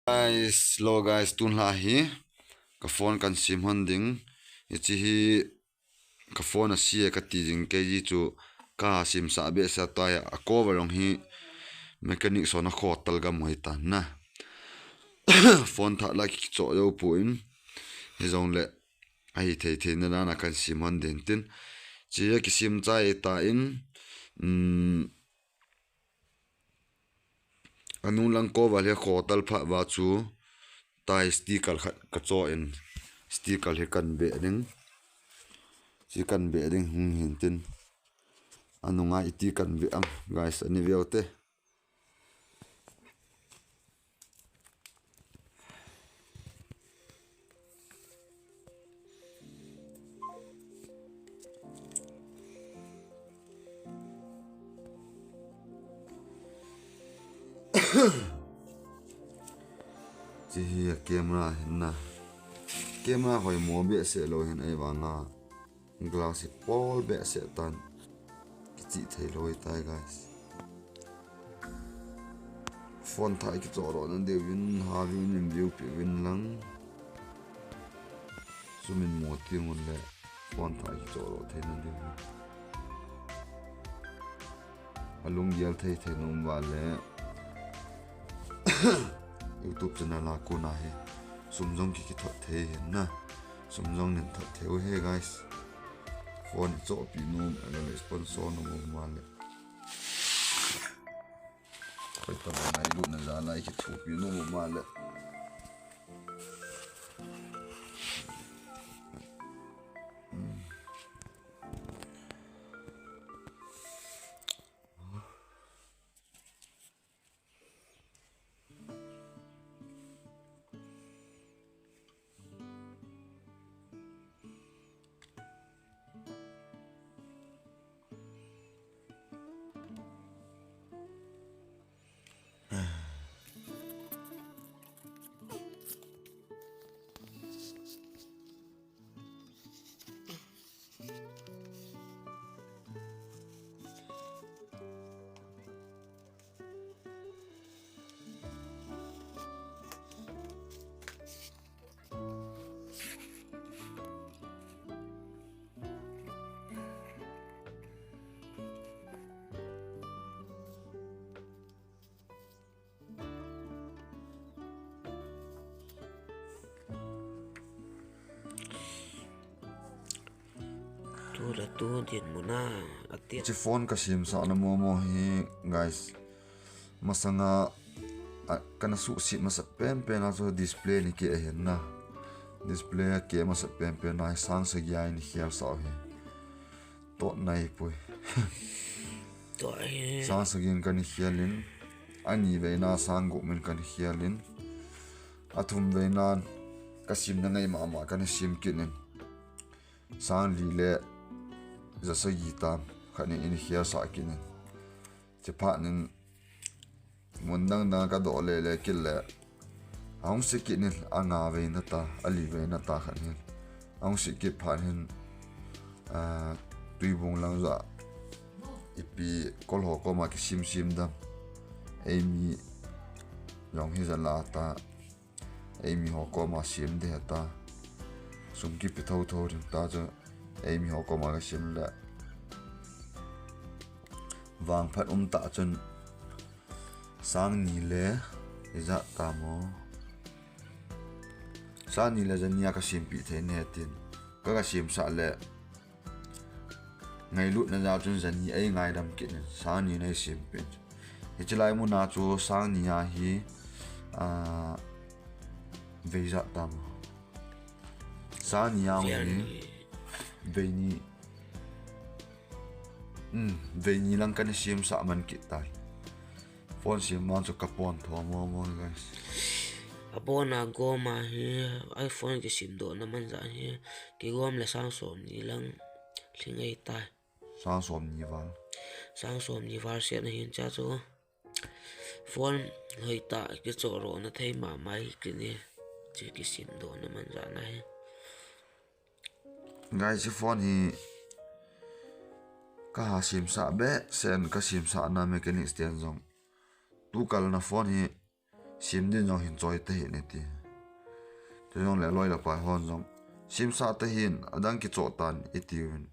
Hello guys, tun la hi ka phone kan sim hon ding ichi hi ka phone a sia ka ti jing ke ji chu ka sim sa be sa ta ya a cover long hi mechanic so na kho tal ga moi ta na phone tha la ki cho yo pu in hi zong le ai thei na na kan sim hon den tin chi ya ki sim cha e ta in anung lang cover le kho tal pha wa chu tai sticker ka cho in sticker he kan be ding si kan be ding hin tin anunga iti kan be ang guys ani veote chi hi camera hinna camera hoi mo be se lo hin ai wanga glass pol be se tan chi thei loi tai guys phone thai ki choro nan de win ha win view pi win lang sumin mo ti ngon le phone thai ki choro thei nan de alung yal thei nom wa le YouTube channel la ko na he sumjong ki thot the na sumjong nen thot theu he guys phone cho pi nom ala sponsor no mo male kai ta na ilu na za lai ki thu pi no mo male tu din muna atit chi phone ka sim sa na mo hi guys masanga kana su si masa pen na so display ni ke hen na display ke masa pen na sang sa ya ni hial sa he to nai pui to ai sang sa gin kan hialin ani ve na sang go men kan hialin athum ve na kasim na ngai ma kan sim kinin sang li le zasa gitam khani in hial sa kinin che pha nin mundang na ka do le kil le aung se ki ni anga ve na ta ali ve na ta khan aung se ki phan hin tui bung lang za ipi kol ho ko ma ki sim dam emi yong hi za la ta emi ho ko ma sim de ta sum ki pi thau rin ta cha emi ho ko ma ka sim la wang phat ta chun sang ni le iza ta mo sang ni le zania ka sim pi the ne tin ka sim sa le ngai lut na za chun zani ai ngai dam ki sang ni nei sim pi hi chlai mu na chu sang ni ya hi veiza ta mo sang ni ya ni veini lang kan sim sa man ki tai phone sim man chu kapon tho mo guys abona goma hi iphone ki sim do na man za hi ki gom le sang som ni lang thingai ta sang som ni war se na hin cha chu phone hoi ta ki cho ro na thei ma mai ki ni chi ki sim do na man za na hi guys phone hi ka sim sa be sen ka sim sa na mechanic stand zong tu kal na phone hi sim din jong hin choi te hi ne ti te jong le loi la pa hon jong sim sa te hin adang ki cho tan itiun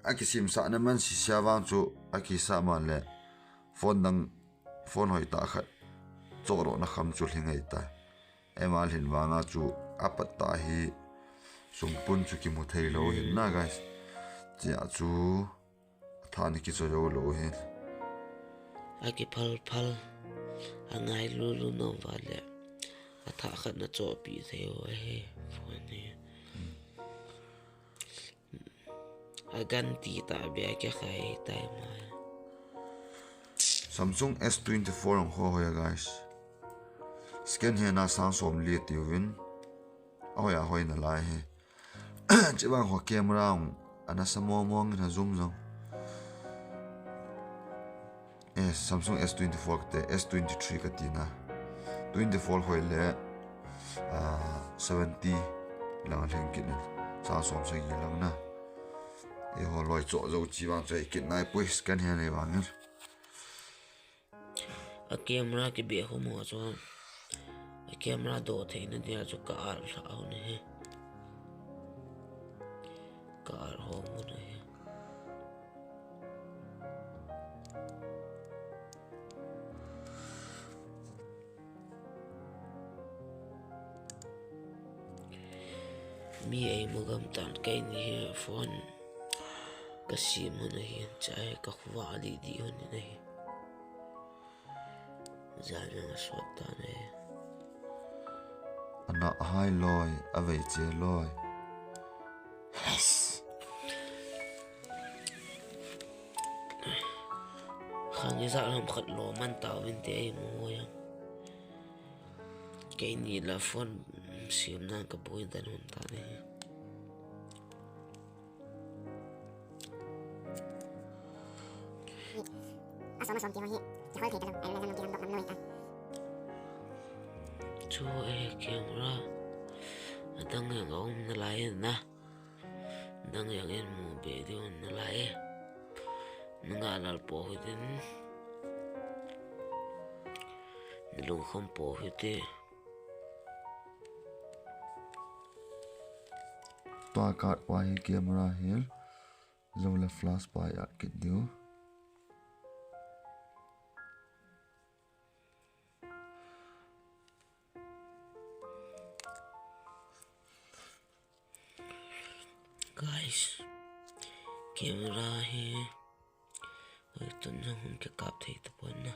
aki sim sa na man si sia wang chu aki sa man le phone hoi ta khat cho ro na kham chu hlingai ta emal hin wanga chu apat ta hi sumpun chu ki mu thei lo hin na guys chia chu thani ki cho lo hin aki phal angai lu no vale atha khat na cho pi theo he phone ni agan ti ta be ke khai tai ma Samsung S24 ang ho ya guys scan he na sang som li ti win ahoya hoi na lai he chibang ho camera ana samo mong na zoom zong Samsung S24 te S23 ka ti na 24 hoi le 70 lang leng kin sa som se gi lang na e ho loi cho zo chi wang chai kin nai pui scan he ne wang a camera ke be ho mo cho a camera do the na dia cho ka ar sa au ne he ka ar ho mo ne he mi ai mo gam tan kai ni he phone kasim na hi chai ka khwa li di ho ni ne zana swat ta ne ana hai loi avei che loi khang za lam khat lo man ta win te ai mo ya kai ni la phone sim na ka boi dan hun ta ne asama som ti hi ti hol the ka lo ai le nam ti nam dok nam loi ta chu e camera adang yang om na lai na dang yang en mo be di on na lai nga lal po hitin nilung khom po hiti toa kat wa hi camera hil zo le flash pa ya kit dio guys camera hi oi tun na hun ke kap thei ta pon na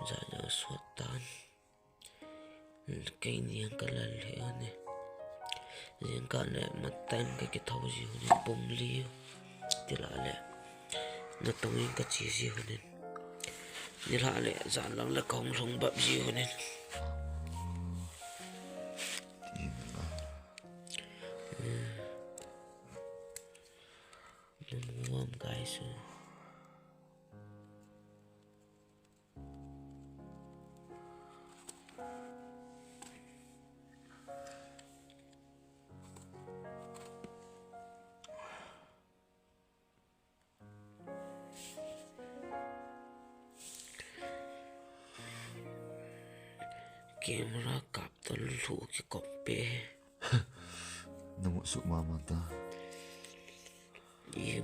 za ja swat tan kai ni ang kalal le ane yen ka le matan ke thau ji hun bom li tila le na tawin ka chi ji hun ni la le za lang la kong rong bab ji hun warm guys camera kap to lu ki kope namu su mama ta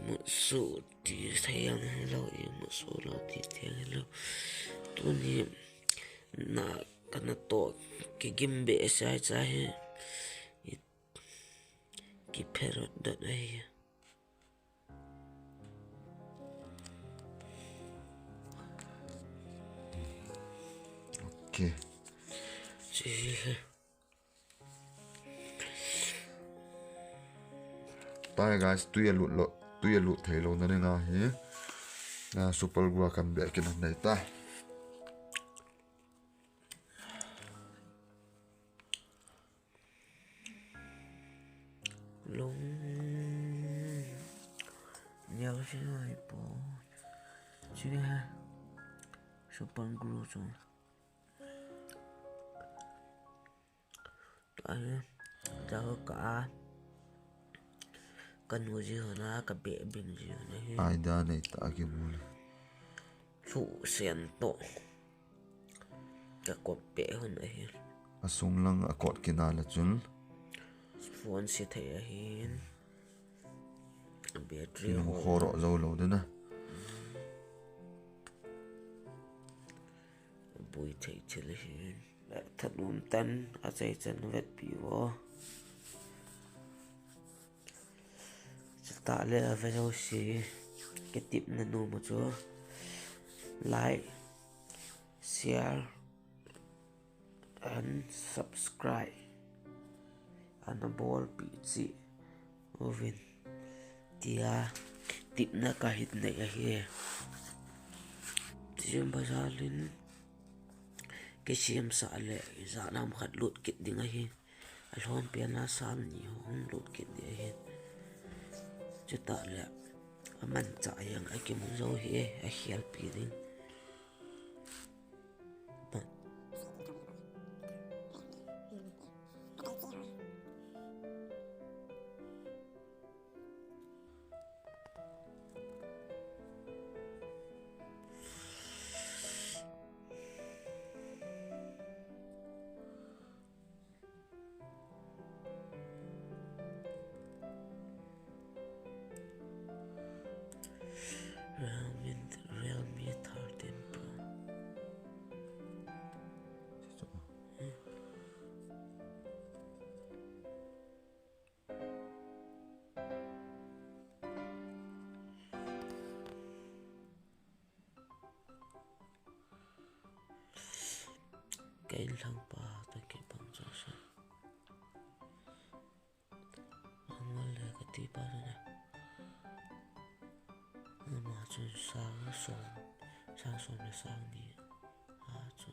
mu su ti sayang lo mu su lo ti tiang lo tu ni na kana to ki gimbe sai sai ki perot da ai okay chi bye guys tu ye lu thei lo na nga hi na super gua kam be kin nei ta long nhau chứ ai bỏ chứ ha super glue rồi ai cháu cả cần mua gì hơn á cả bể bình gì này ai da nei ta ki bul phụ sen to ka ko pe hon a hi asung lang akot kinala chun phone si thei a hin battery kinong ho khoro zo lo de na bui thei chil hin thatnum tan a chei chan vet pi wo ta le a ve zo si ke tip na nu mo chu like share and subscribe and a ball pi chi ovin tia tip na ka hit nei a hi tiam bazalin ke siam sa le za nam khat lut kit ding a hi alhon piana sam ni hong lut kit ni a hi chuta le aman cha yang a kim zo hi a hial pi ding Realme 13 Pro cái lăng ba ta cái bằng cho sao không là cái tí ba này mà chân sáng sớm là sáng đi à chỗ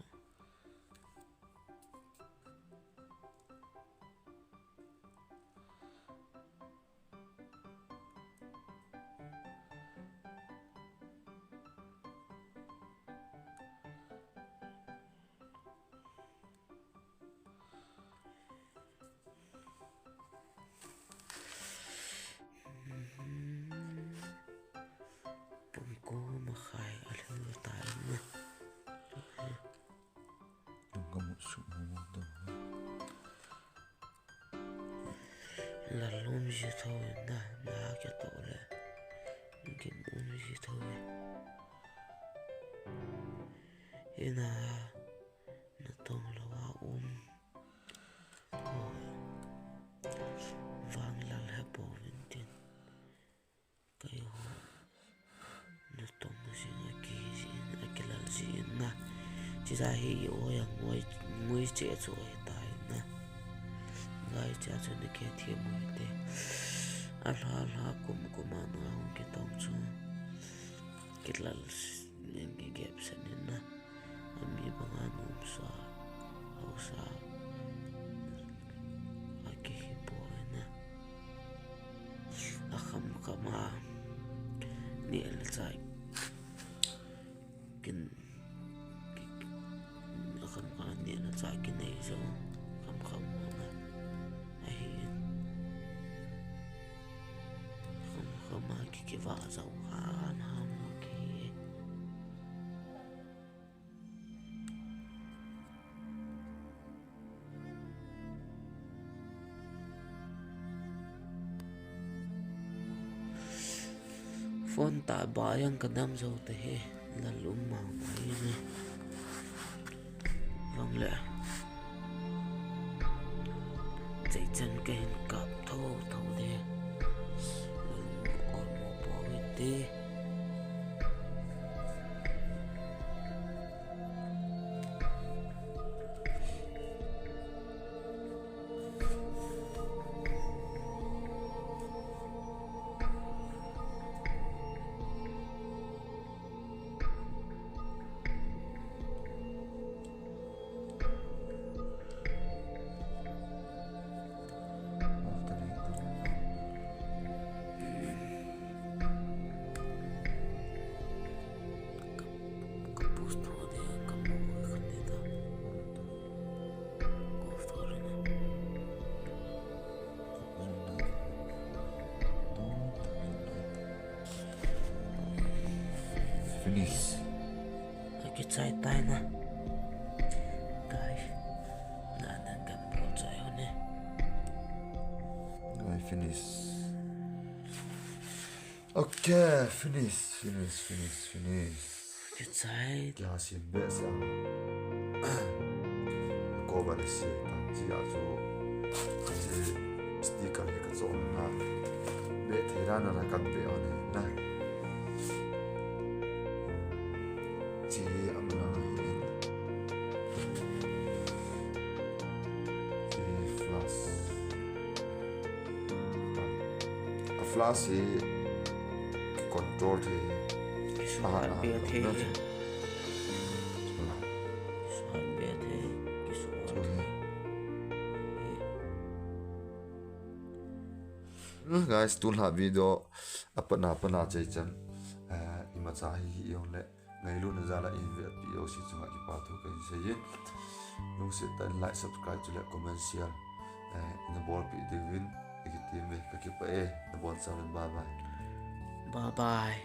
cô mà khai ở đây người ta nữa đừng có một sự ngu đâu là luôn gì thôi na cái tổ là cái muốn gì thôi thế là nó tông là wow vang là bộ viên tiền cái hồ nó tông gì là gì na chỉ ra hi ôi ngồi ngồi chết rồi tại na ngay cha cho nó kia thiêm mùi tê ala cũng mà nó không cái tông chú cái là nên cái ghép sẽ nên na ami bằng anh sa au sa cái hipo na akham kama ni el sai kin akham kama ni el sai kin nei zo kham na ai kham cái vợ giàu han ham cái phone ta bayang kadam zo te he la lum ma mai ne vâng lẽ chạy chân cái hình cặp thô thế còn một bỏ bên tê finish. Okay, finish. Cái trái Kasim be sa. Ko ba de si ta chi a chu. Chi sticker he ka zon na. Be thera na la kan be on na. Chi am na hin. Chi flash. A flash he control the cái số hạt bia thế nó cái số hạt bia thế cái số hạt guys tun ha video apana chai chan ima cha hi yong le ngai lu na zala in ve pi o si chunga ki pa thu kai se ye nung se tan like subscribe to le comment share in the ball pi divin ikiti me ka ki pa na bon sa bye bye bye bye